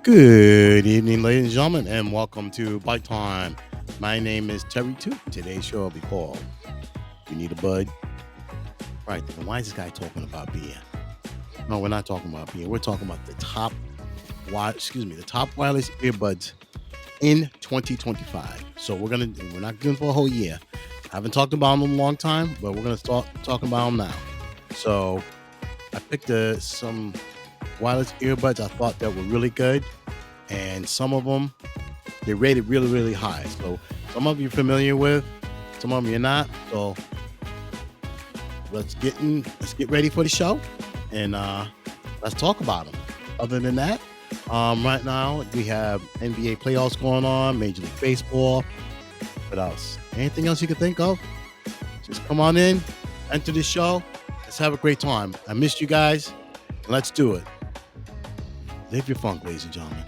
Good evening, ladies and gentlemen, and welcome to Bite Time. My name is Terry Toot. Today's show will be called You Need a Bud. Right, then why is this guy talking about beer? No, we're not talking about beer. We're talking about the top wireless earbuds in 2025. So we're not doing for a whole year. I haven't talked about them in a long time, but we're gonna start talking about them now. So I picked some wireless earbuds I thought that were really good, and some of them they're rated really, really high. So some of you are familiar with, some of them you're not. So let's get ready for the show, and let's talk about them. Other than that, right now we have NBA playoffs going on, Major League Baseball. What else? Anything else you can think of? Just come on in, enter the show. Let's have a great time. I missed you guys. Let's do it. Live your funk, ladies and gentlemen.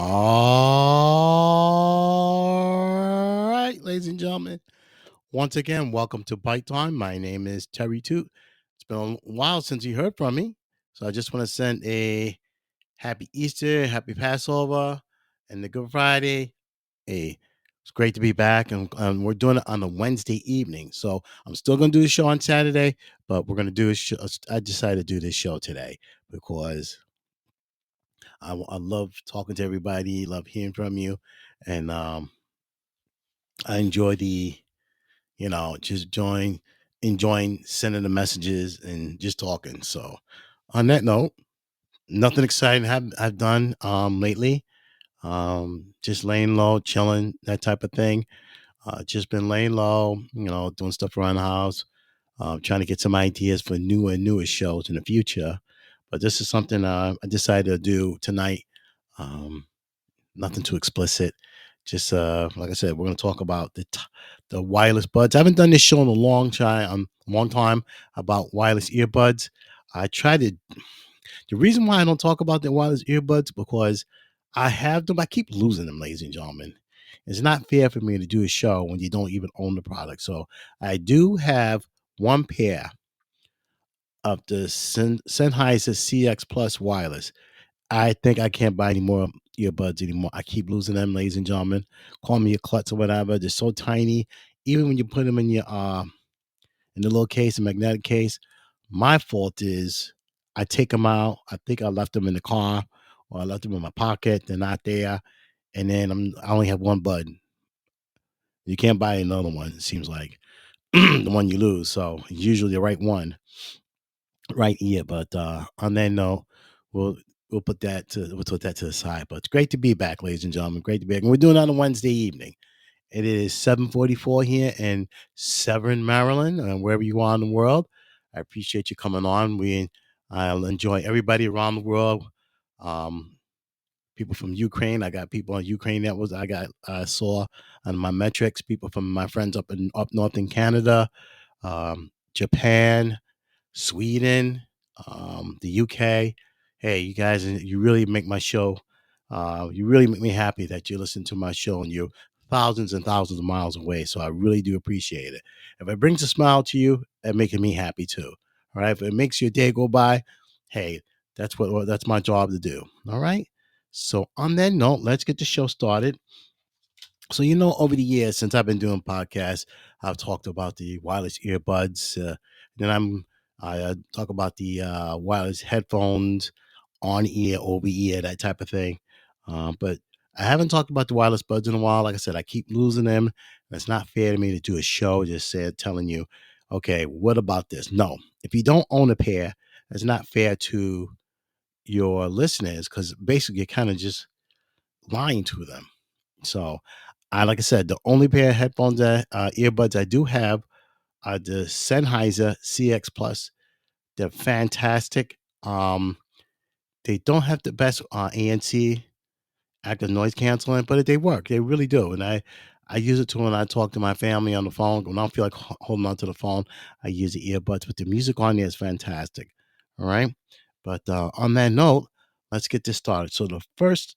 All right, ladies and gentlemen. Once again, welcome to Bite Time. My name is Terry Toot. It's been a while since you heard from me. So I just want to send a happy Easter, happy Passover, and the Good Friday. Hey, it's great to be back. And we're doing it on a Wednesday evening. So I'm still going to do the show on Saturday, but we're going to do a show. I decided to do this show today because I love talking to everybody, love hearing from you. And I enjoy just enjoying sending the messages and just talking. So on that note, nothing exciting I've done lately. Just laying low, chilling, that type of thing. Just been laying low, doing stuff around the house, trying to get some ideas for newer and newer shows in the future. But this is something I decided to do tonight. Um, Nothing too explicit. Just like I said, we're going to talk about the wireless buds. I haven't done this show in a long time about wireless earbuds. I try to. The reason why I don't talk about the wireless earbuds because I have them. I keep losing them, ladies and gentlemen. It's not fair for me to do a show when you don't even own the product. So I do have one pair of the Sennheiser CX Plus wireless. I think I can't buy any more earbuds anymore. I keep losing them, ladies and gentlemen. Call me a klutz or whatever. They're so tiny. Even when you put them in your in the little case, a magnetic case, my fault is I take them out. I think I left them in the car or I left them in my pocket. They're not there, and then I only have one bud. You can't buy another one. It seems like the one you lose. So usually the right one, right ear. But on that note, we'll we'll put that to the side. But it's great to be back, ladies and gentlemen. Great to be back. And we're doing it on a Wednesday evening. It is 7:44 here in Severn, Maryland, and wherever you are in the world. I appreciate you coming on. I'll enjoy everybody around the world. Um, People from Ukraine. I got people in Ukraine I saw on my metrics. People from my friends up north in Canada, Japan, Sweden, the UK. Hey, you guys, you really make my show. You really make me happy that you listen to my show and you're thousands and thousands of miles away. So I really do appreciate it. If it brings a smile to you, that making me happy too. All right. If it makes your day go by, hey, that's my job to do. All right. So on that note, let's get the show started. So, over the years since I've been doing podcasts, I've talked about the wireless earbuds. Then I talk about the wireless headphones, on ear, over ear, that type of thing. But I haven't talked about the wireless buds in a while. Like I said, I keep losing them. And it's not fair to me to do a show just said telling you, okay, what about this? No, if you don't own a pair, it's not fair to your listeners because basically you're kind of just lying to them. So, like I said, the only pair of headphones earbuds I do have are the Sennheiser CX Plus. They're fantastic. They don't have the best ANC active noise canceling, but they work. They really do. And I use it to when I talk to my family on the phone. When I don't feel like holding on to the phone, I use the earbuds. But the music on there is fantastic. All right. But on that note, let's get this started. So the first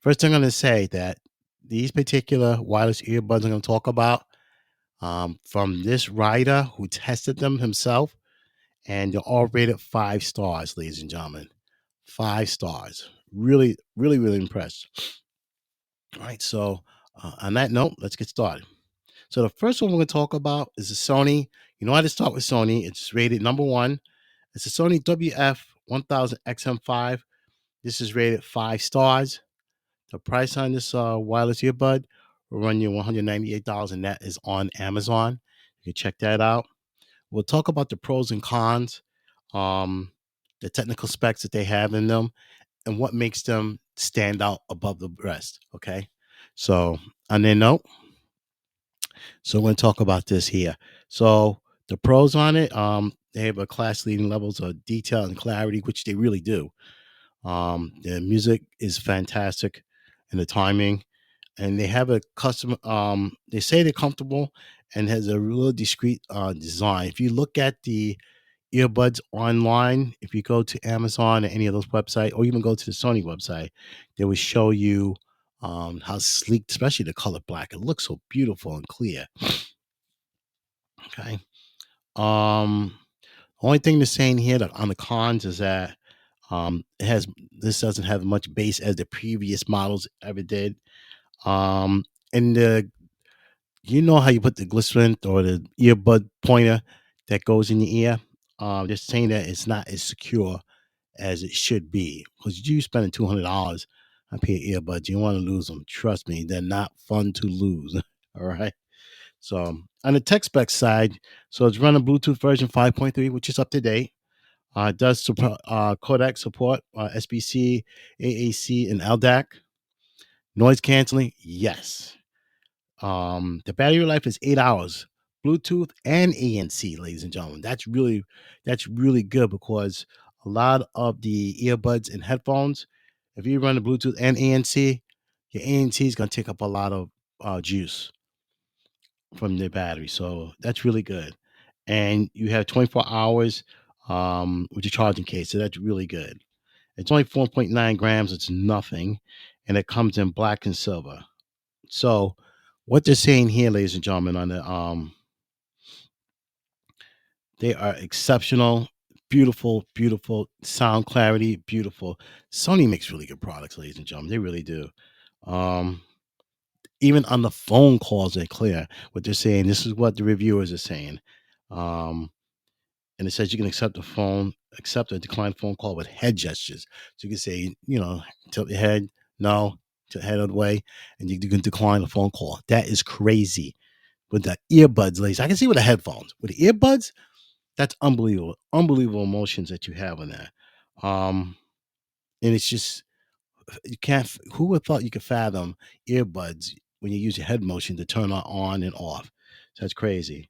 thing I'm going to say that these particular wireless earbuds I'm going to talk about from this writer who tested them himself, and they're all rated 5 stars, ladies and gentlemen. 5 stars. Really, really, really impressed. All right. So on that note, let's get started. So the first one we're going to talk about is the Sony. You know how to start with Sony. It's rated number one. It's a Sony WF-1000 XM5. This is rated 5 stars. The price on this wireless earbud will run you $198, and that is on Amazon. You can check that out. We'll talk about the pros and cons, um, the technical specs that they have in them, and what makes them stand out above the rest. Okay. So on their note, so we're going to talk about this here. So the pros on it, they have a class leading levels of detail and clarity, which they really do. The music is fantastic, and the timing, and they have a custom. They say they're comfortable and has a real discreet design. If you look at the earbuds online, if you go to Amazon or any of those websites, or even go to the Sony website, they will show you how sleek, especially the color black. It looks so beautiful and clear. Okay. Um, Only thing they're saying here that on the cons is that it has this doesn't have much bass as the previous models ever did. Um, and the you know how you put the glycerin or the earbud pointer that goes in your ear. They're saying that it's not as secure as it should be because you spending $200 on a pair of earbuds. You want to lose them. Trust me, they're not fun to lose. All right. So on the tech spec side, so it's running Bluetooth version 5.3, which is up to date. It does support codec support, SBC, AAC, and LDAC. Noise canceling, yes. The battery life is 8 hours. Bluetooth and ANC, ladies and gentlemen. That's really good because a lot of the earbuds and headphones, if you run the Bluetooth and ANC, your ANC is gonna take up a lot of juice from the battery. So that's really good. And you have 24 hours with your charging case. So that's really good. It's only 4.9 grams. It's nothing. And it comes in black and silver. So what they're saying here, ladies and gentlemen, on the they are exceptional, beautiful, beautiful sound clarity, beautiful. Sony makes really good products, ladies and gentlemen. They really do. Um, Even on the phone calls, they're clear. What they're saying, this is what the reviewers are saying. Um, and it says you can accept or decline phone call with head gestures. So you can say, tilt your head, no, tilt your head out of the way, and you can decline a phone call. That is crazy. With the earbuds, ladies, I can see with the headphones. With the earbuds, that's unbelievable. Unbelievable emotions that you have on that. And it's just you can't. Who would have thought you could fathom earbuds when you use your head motion to turn on and off? So that's crazy.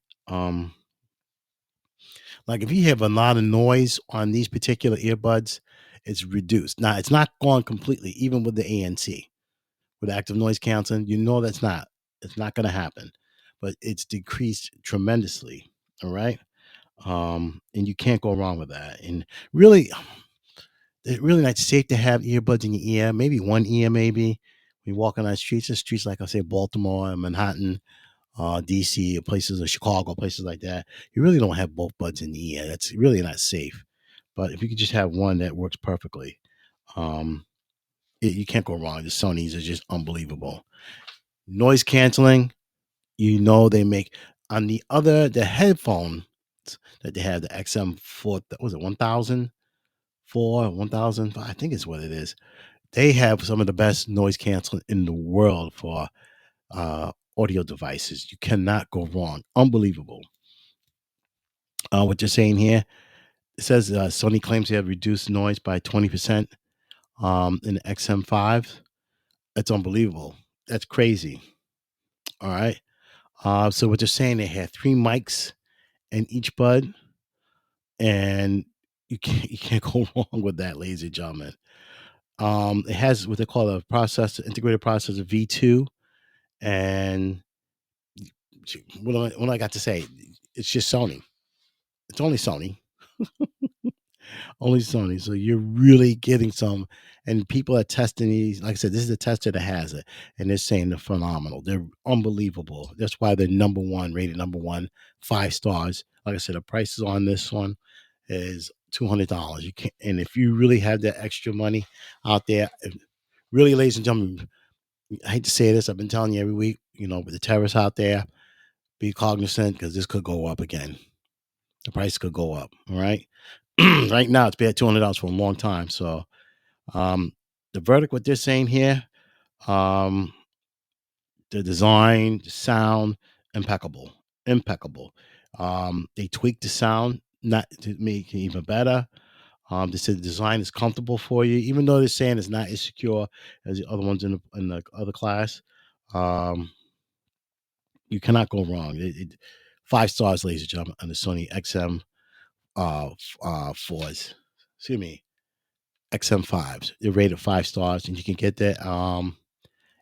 Like if you have a lot of noise on these particular earbuds, it's reduced. Now it's not gone completely, even with the ANC, with active noise canceling. You know it's not going to happen, but it's decreased tremendously. All right, and you can't go wrong with that. And really, it's really not safe to have earbuds in your ear. Maybe one ear, maybe. When you're walking on the streets like I say, Baltimore and Manhattan, DC, or places of Chicago, places like that, you really don't have both buds in the ear. That's really not safe. But if you could just have one that works perfectly, um, you can't go wrong. The Sony's are just unbelievable. Noise canceling, they make on the headphone that they have, the XM4, was it 1000? four, 1000. I think it's what it is. They have some of the best noise canceling in the world for audio devices. You cannot go wrong. Unbelievable. What you're saying here, it says Sony claims they have reduced noise by 20% in the XM5. That's unbelievable. That's crazy. All right. So what they're saying, they had three mics in each bud, and you can't go wrong with that, ladies and gentlemen. It has what they call a processor, integrated processor V2, and what I got to say, it's just Sony. It's only Sony. Only Sony. So you're really getting some, and people are testing these. Like I said, this is a tester that has it, and they're saying they're phenomenal. They're unbelievable. That's why they're number one, rated number one, 5 stars. Like I said, the prices on this one is $200. You can't, and if you really have that extra money out there, really, ladies and gentlemen, I hate to say this, I've been telling you every week, with the terrorists out there, be cognizant because this could go up again. The price could go up. All right. Right now, it's been at $200 for a long time. So, um, the verdict, what they're saying here, um, the design, the sound, impeccable, impeccable. They tweaked the sound not to make it even better. They said the design is comfortable for you, even though they're saying it's not as secure as the other ones in the other class. Um, you cannot go wrong. 5 stars, ladies and gentlemen, on the Sony XM fours. Excuse me, XM5s. They're rated 5 stars, and you can get that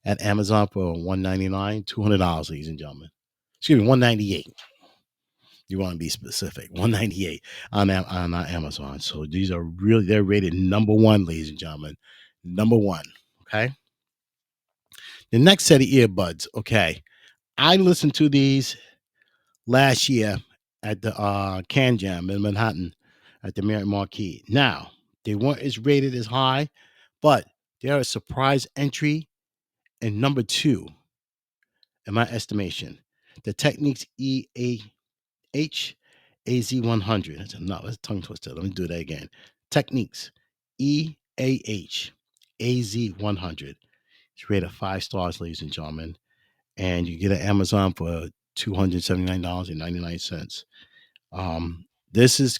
at Amazon for $199, $200, ladies and gentlemen. Excuse me, 198. You want to be specific, 198 on Amazon. So these are really, they're rated number one, ladies and gentlemen, number one. Okay. The next set of earbuds. Okay, I listened to these last year at the Can Jam in Manhattan at the Marriott Marquis. Now they weren't as rated as high, but they're a surprise entry and number two in my estimation. The Techniques EAH AZ100. That's a tongue twister. Let me do that again. Techniques EAH AZ100. It's rated 5 stars, ladies and gentlemen. And you get it at Amazon for $279.99. This is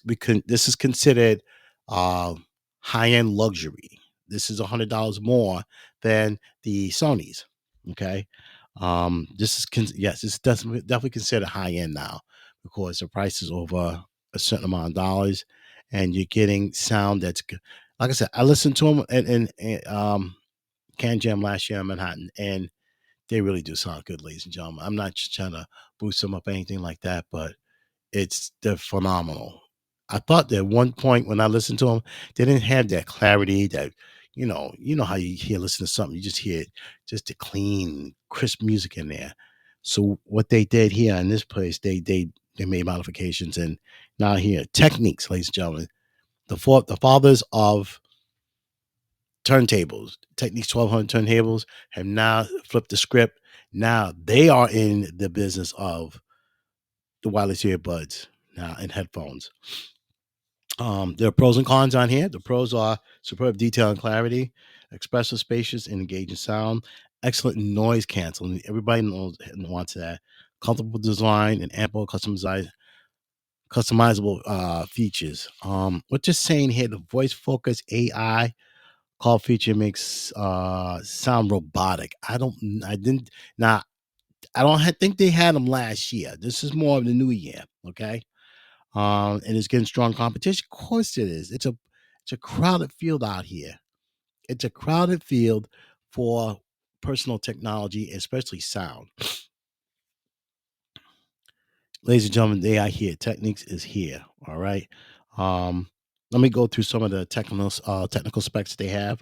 considered uh, high end luxury. This is $100 more than the Sony's. Okay, this is yes, it's definitely considered high end now because the price is over a certain amount of dollars, and you're getting sound that's good. Like I said, I listened to them and Can Jam last year in Manhattan, and they really do sound good, ladies and gentlemen. I'm not just trying to boost them up or anything like that, but they're phenomenal. I thought that at one point when I listened to them, they didn't have that clarity that how you hear listen to something, you just hear just the clean, crisp music in there. So what they did here in this place, they made modifications and now here techniques, ladies and gentlemen. The fathers of turntables, Techniques 1200 turntables, have now flipped the script. Now they are in the business of the wireless earbuds now and headphones. There are pros and cons on here. The pros are superb detail and clarity, expressive, spacious, and engaging sound, excellent noise canceling. Everybody knows and wants that. Comfortable design and ample customizable features. What you're saying here, the voice focus AI call feature makes sound robotic. I didn't now. I don't think they had them last year. This is more of the new year. Okay. And it's getting strong competition. Of course it is. It's a crowded field out here. It's a crowded field for personal technology, especially sound. Ladies and gentlemen, they are here. Techniques is here. All right. Um, Let me go through some of the technical specs they have.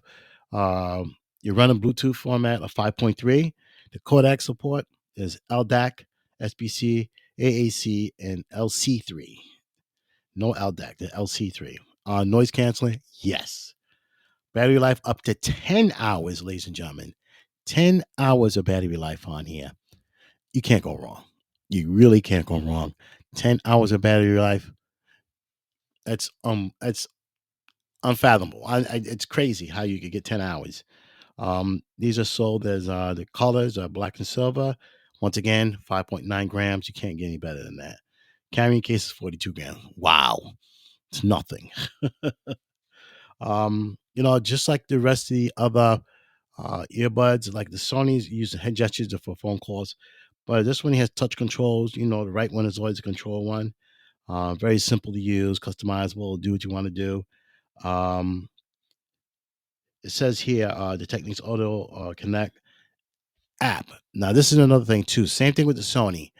You're running Bluetooth format of 5.3. The codec support is LDAC, SBC, AAC, and LC3. No LDAC, the LC3. Noise canceling, yes. Battery life up to 10 hours, ladies and gentlemen. 10 hours of battery life on here. You can't go wrong. You really can't go wrong. 10 hours of battery life. That's unfathomable. It's crazy how you could get 10 hours. These are sold as the colors are black and silver. Once again, 5.9 grams. You can't get any better than that. Carrying case is 42 grams. Wow, it's nothing. Just like the rest of the other earbuds, like the Sony's use head gestures for phone calls, but this one has touch controls. The right one is always a control one. Very simple to use, customizable. Do what you want to do. Um, it says here the Techniques Auto Connect app. Now, this is another thing too. Same thing with the Sony.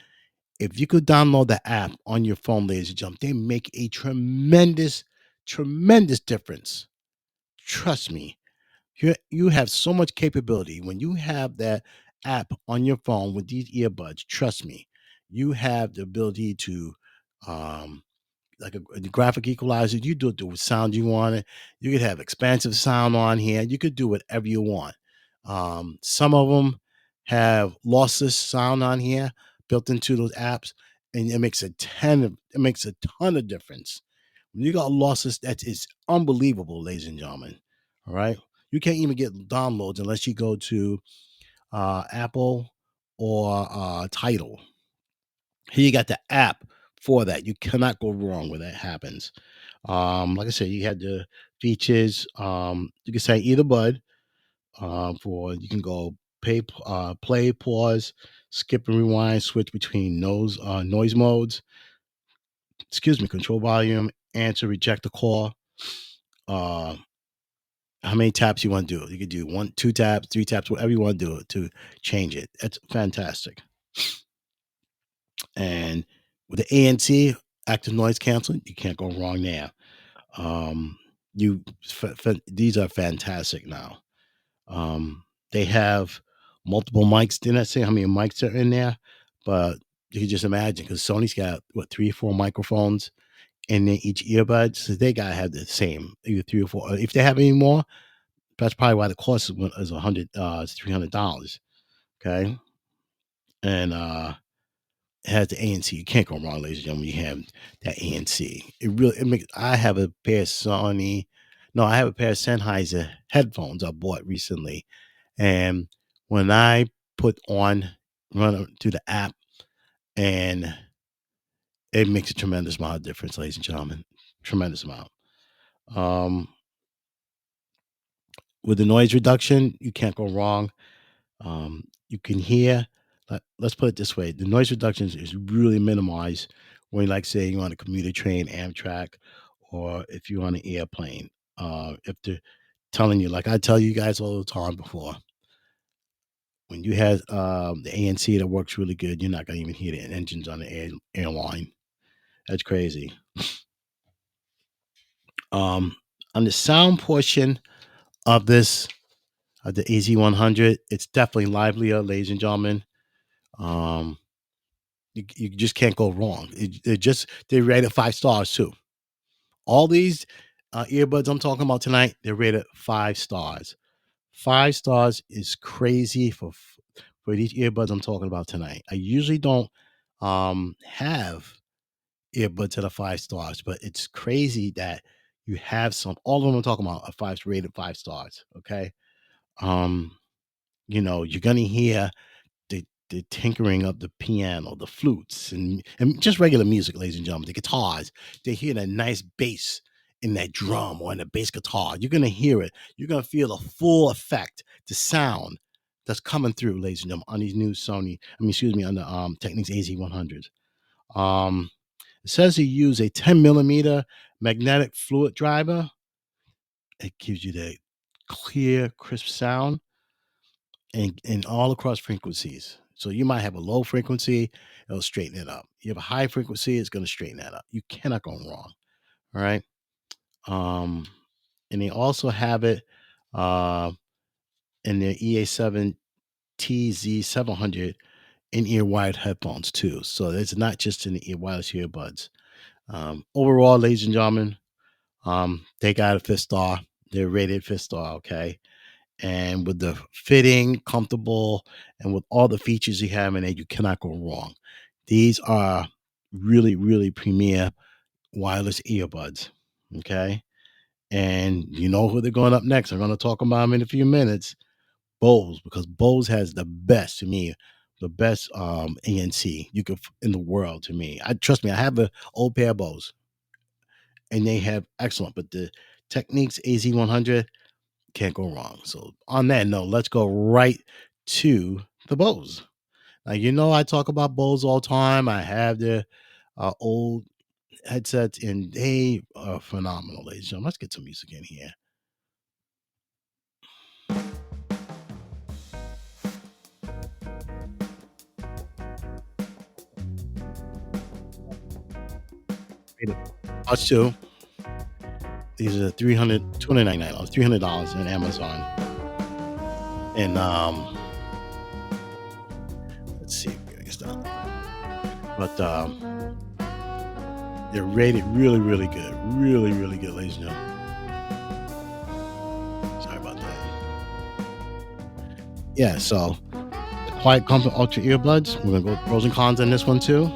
If you could download the app on your phone, ladies and gentlemen, they make a tremendous, tremendous difference. Trust me. You have so much capability when you have that app on your phone with these earbuds. Trust me, you have the ability to, um, like the graphic equalizer. You do it the sound you want it. You could have expansive sound on here. You could do whatever you want. Some of them have lossless sound on here built into those apps, and it makes a ton of difference. When you got lossless, that is unbelievable, ladies and gentlemen. All right, you can't even get downloads unless you go to Apple or Title. Here you got the app for that. You cannot go wrong when that happens. Like I said, you had the features. You can say either bud. For you can go play, pause, skip and rewind, switch between noise modes. Excuse me, control volume, answer, reject the call. Uh, how many taps you want to do? You could do one, two taps, three taps, whatever you want to do to change it. That's fantastic. And with the ANC, active noise canceling, you can't go wrong there. Um, these are fantastic now. They have multiple mics. They're not saying how many mics are in there, but you can just imagine because Sony's got what 3 or 4 microphones in each earbud, so they gotta have the same, either 3 or 4. If they have any more, that's probably why the cost is $300. Okay, and it has the ANC. You can't go wrong, ladies and gentlemen. You have that ANC. It makes. I have a pair of Sony. No, I have a pair of Sennheiser headphones I bought recently, and when I put on run it through the app, and it makes a tremendous amount of difference, ladies and gentlemen. Tremendous amount. Um, with the noise reduction, you can't go wrong. You can hear. Let's put it this way: the noise reduction is really minimized when, like, say, you're on a commuter train, Amtrak, or if you're on an airplane. If they're telling you, like I tell you guys all the time before, when you have the ANC that works really good, you're not gonna even hear the engines on the airline. That's crazy. Um, on the sound portion of this, of the AZ100, it's definitely livelier, ladies and gentlemen. Um, you just can't go wrong. They're rated 5 stars too. All these earbuds I'm talking about tonight, they're rated 5 stars. 5 stars is crazy for these earbuds I'm talking about tonight. I usually don't have earbuds that are 5 stars, but it's crazy that you have some. All of them I'm talking about are rated 5 stars. Okay, um, you're gonna hear the tinkering of the piano, the flutes, and just regular music, ladies and gentlemen, the guitars. They hear that nice bass in that drum or in the bass guitar. You're gonna hear it. You're gonna feel the full effect, the sound that's coming through, ladies and gentlemen, on these new Sony. Excuse me, on the Technics AZ100s. Um, it says you use a 10 millimeter magnetic fluid driver. It gives you the clear, crisp sound and all across frequencies. So you might have a low frequency, it'll straighten it up. You have a high frequency, it's going to straighten that up. You cannot go wrong. All right. Um, and they also have it uh, in their EA7 TZ700 in ear wired headphones too. So it's not just in the ear wireless earbuds. Overall, ladies and gentlemen, they got a 5 star. They're rated 5 star. Okay. And with the fitting, comfortable, and with all the features you have in it, you cannot go wrong. These are really, really premier wireless earbuds. Okay. And you know who they're going up next. I'm going to talk about them in a few minutes. Bose, because Bose has the best to me, the best ANC you could in the world to me. I trust me. I have the old pair of Bose, and they have excellent. But the Techniques AZ100 can't go wrong. So on that note, let's go right to the Bose. Now you know I talk about Bose all the time. I have the old headsets, and they are phenomenal, ladies and gentlemen. Let's get some music in here. Us too. These are 299 dollars, $300 on Amazon. And let's see if we can stop. But they're rated really, really good. Really, really good, ladies and gentlemen. Sorry about that. Yeah, so the Quiet Comfort Ultra earbuds. We're gonna go pros and cons on this one too.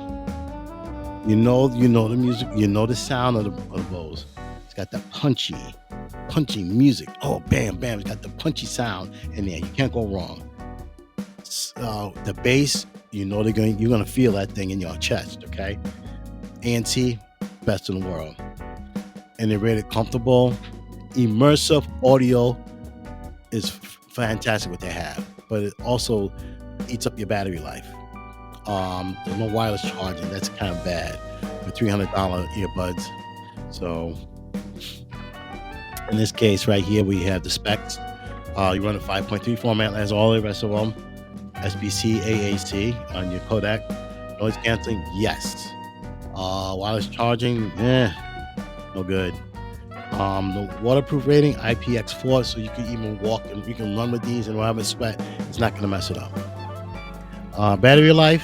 You know the music, you know the sound of the Bose. It's got that punchy music. Oh, bam, bam! It's got the punchy sound in there. You can't go wrong. The bass, you're gonna feel that thing in your chest. Okay, ANC, best in the world, and they're rated comfortable. Immersive audio is fantastic what they have, but it also eats up your battery life. There's no wireless charging. That's kind of bad for $300 earbuds. So in this case, right here, we have the specs. You run a 5.3 format as all the rest of them. SBC, AAC on your codec. Noise canceling, yes. Wireless charging, no good. The waterproof rating, IPX4, so you can even walk and you can run with these and don't have a sweat. It's not going to mess it up. Battery life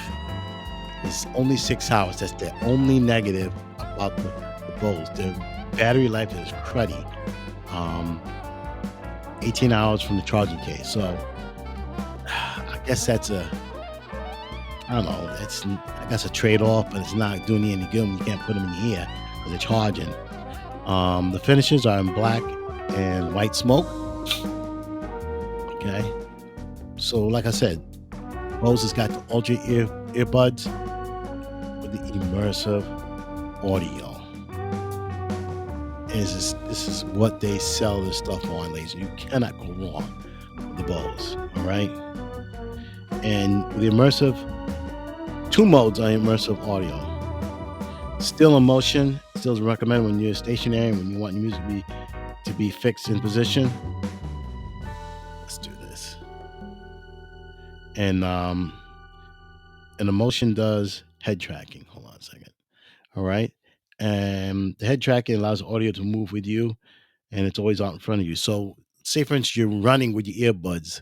is only 6 hours. That's the only negative about the Bose. The battery life is cruddy. 18 hours from the charging case. So I guess that's I don't know. I guess a trade off, but it's not doing you any good when you can't put them in your ear because they're charging. The finishes are in black and white smoke. Okay. So, like I said, Bose has got the Ultra earbuds with the immersive audio. And this is what they sell this stuff on, ladies. You cannot go wrong with the Bose. All right. And the immersive, two modes are immersive audio. Still in motion, still is recommended when you're stationary, when you want your music to be fixed in position. Let's do this. And the motion does head tracking. Hold on a second. All right. And the head tracking allows audio to move with you, and it's always out in front of you. So, say for instance, you're running with your earbuds,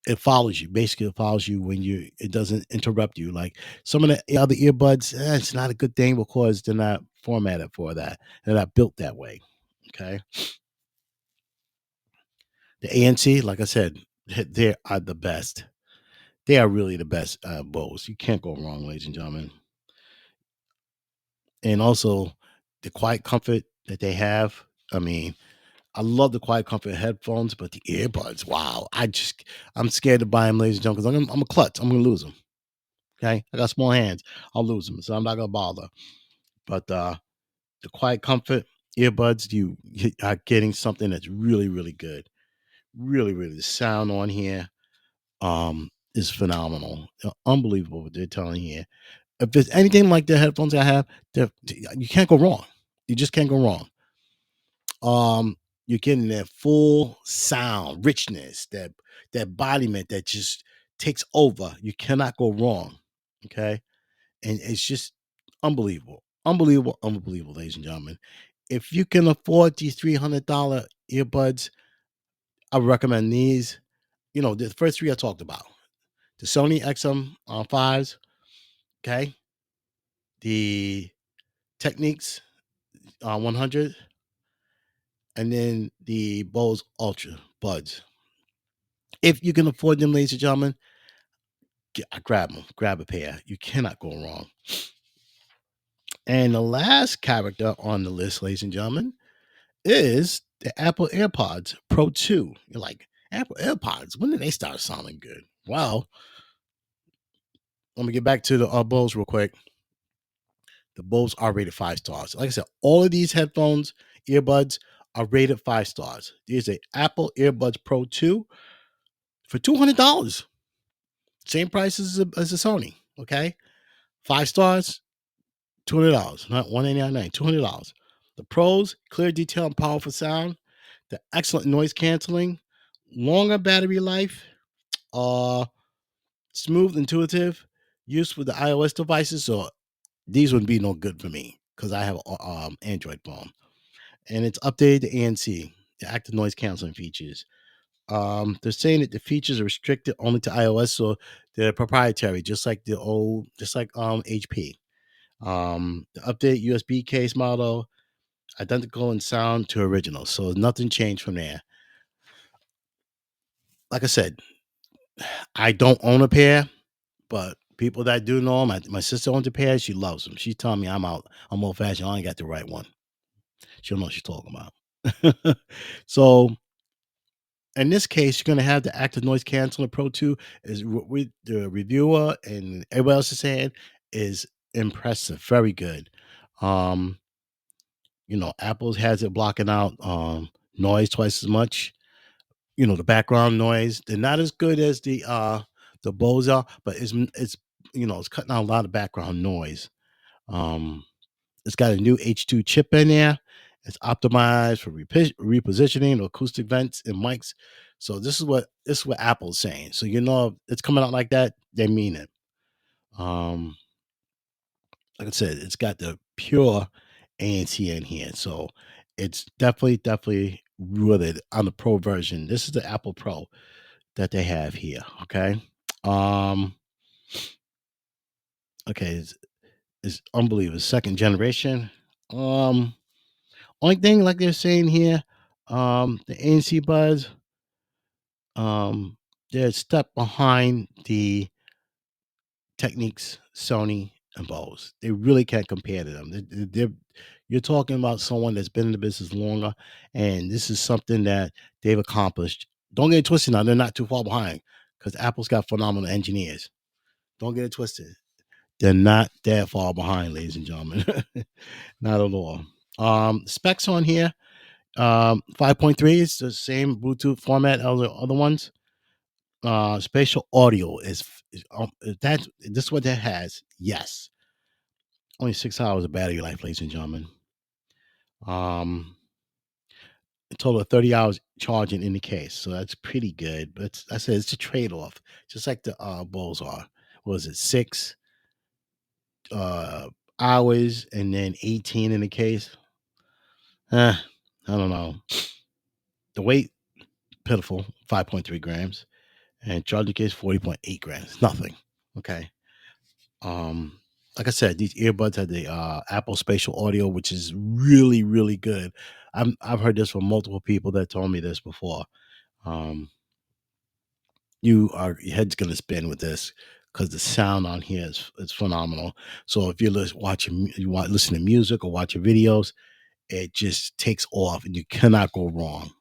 it follows you. Basically, it follows you when it doesn't interrupt you. Like some of the other earbuds, it's not a good thing because they're not formatted for that. They're not built that way. Okay. The ANC, like I said, they are the best. They are really the best Bose. You can't go wrong, ladies and gentlemen. And also the quiet comfort that they have. I mean, I love the quiet comfort headphones, but the earbuds, wow! I'm scared to buy them, ladies and gentlemen, because I'm a klutz. I'm gonna lose them. Okay, I got small hands. I'll lose them, so I'm not gonna bother. But the quiet comfort earbuds, you are getting something that's really, really good. Really, really, the sound on here is phenomenal. Unbelievable what they're telling you here. If there's anything like the headphones I have, you can't go wrong. You just can't go wrong. You're getting that full sound, richness, that embodiment that just takes over. You cannot go wrong. Okay. And it's just unbelievable. Unbelievable, unbelievable, ladies and gentlemen. If you can afford these $300 earbuds, I recommend these. The first three I talked about. The Sony XM 5s, okay? The Techniques 100, and then the Bose Ultra Buds. If you can afford them, ladies and gentlemen, grab them. Grab a pair. You cannot go wrong. And the last character on the list, ladies and gentlemen, is the Apple AirPods Pro 2. You're like, Apple AirPods, when did they start sounding good? Well, let me get back to the Bose real quick. The Bose are rated 5 stars. Like I said, all of these headphones, earbuds are rated 5 stars. There's a Apple Earbuds Pro 2 for $200. Same price as a Sony. Okay. 5 stars, $200. Not $189.99, $200. The pros, clear detail and powerful sound, the excellent noise canceling, longer battery life, uh, smooth, intuitive use with the iOS devices. So these would be no good for me because I have an Android phone. And it's updated to ANC, the active noise canceling features. They're saying that the features are restricted only to iOS, so they're proprietary, just like HP. The update USB case model, identical in sound to original, so nothing changed from there. Like I said, I don't own a pair, but people that do know them, my sister owns a pair. She loves them. She's telling me I'm old fashioned. I ain't got the right one. She don't know what she's talking about. So in this case, you're going to have the active noise canceling Pro 2 is what we the reviewer and everybody else is saying is impressive, very good. Um, Apple's has it blocking out noise twice as much. The background noise. They're not as good as the Bose are, but it's cutting out a lot of background noise. Um, it's got a new H2 chip in there. It's optimized for repositioning, acoustic vents, and mics. So this is what Apple's saying. So if it's coming out like that, they mean it. Um, like I said, it's got the pure ANC in here. So it's definitely really on the Pro version. This is the Apple Pro that they have here. Okay. Um, okay, it's unbelievable. Second generation. Um, Only thing like they're saying here, the ANC buds, um, they're a step behind the techniques Sony and Bose. They really can't compare to them. You're talking about someone that's been in the business longer, and this is something that they've accomplished. Don't get it twisted now; they're not too far behind because Apple's got phenomenal engineers. Don't get it twisted; they're not that far behind, ladies and gentlemen. Not at all. Specs on here. 5.3 is the same Bluetooth format as the other ones. Spatial audio is that this is what that has. Yes, only 6 hours of battery life, ladies and gentlemen. Um, a total of 30 hours charging in the case, so that's pretty good. But I said it's a trade off, just like the Bose are. What was it 6 hours and then 18 in the case? I don't know. The weight pitiful, 5.3 grams. And charger case 40.8 grams. Nothing. Okay. Um, like I said, these earbuds have the Apple Spatial Audio, which is really, really good. I've heard this from multiple people that told me this before. Um, your head's gonna spin with this because the sound on here is phenomenal. So if you're listen to music or watching videos, it just takes off and you cannot go wrong.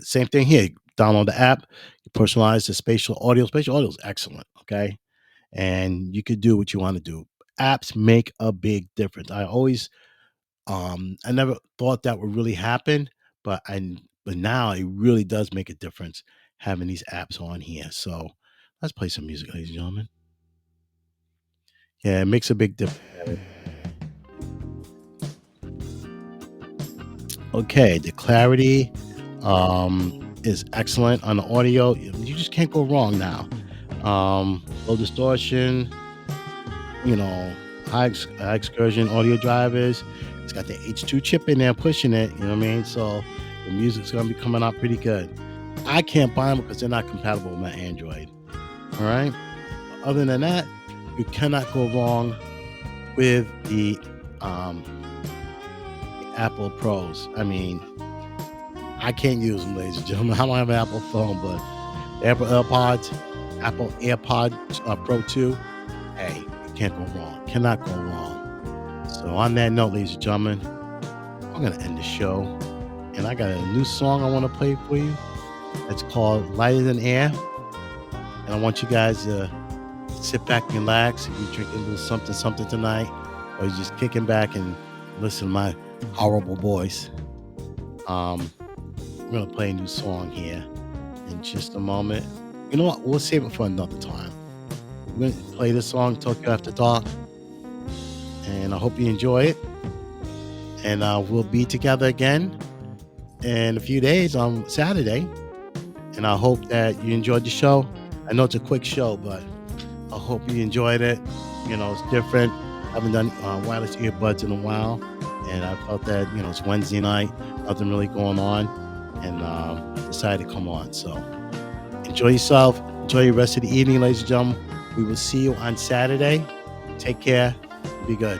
Same thing here. Download the app, you personalize the spatial audio. Spatial audio is excellent. Okay. And you could do what you want to do. Apps make a big difference. I never thought that would really happen, but now it really does make a difference having these apps on here. So let's play some music, ladies and gentlemen. Yeah, it makes a big difference. Okay, the clarity is excellent on the audio. You just can't go wrong now. Low distortion, you know, high excursion audio drivers. It's got the H2 chip in there pushing it. You know what I mean? So the music's gonna be coming out pretty good. I can't buy them because they're not compatible with my Android. All right. Other than that, you cannot go wrong with the Apple Pros. I mean, I can't use them, ladies and gentlemen. I don't have an Apple phone, but Apple AirPods Pro 2, hey, you can't go wrong. Cannot go wrong. So on that note, ladies and gentlemen, I'm gonna end the show, and I got a new song I want to play for you. It's called "Lighter Than Air," and I want you guys to sit back and relax. If you're drinking a little something, something tonight, or you're just kicking back and listen to my horrible voice. Um, we're gonna play a new song here in just a moment. You know what? We'll save it for another time. We're gonna play this song, Tokyo After Dark, and I hope you enjoy it. And we'll be together again in a few days on Saturday. And I hope that you enjoyed the show. I know it's a quick show, but I hope you enjoyed it. It's different. I haven't done wireless earbuds in a while, and I felt that it's Wednesday night, nothing really going on, and decided to come on. So enjoy yourself. Enjoy the rest of the evening, ladies and gentlemen. We will see you on Saturday. Take care. Be good.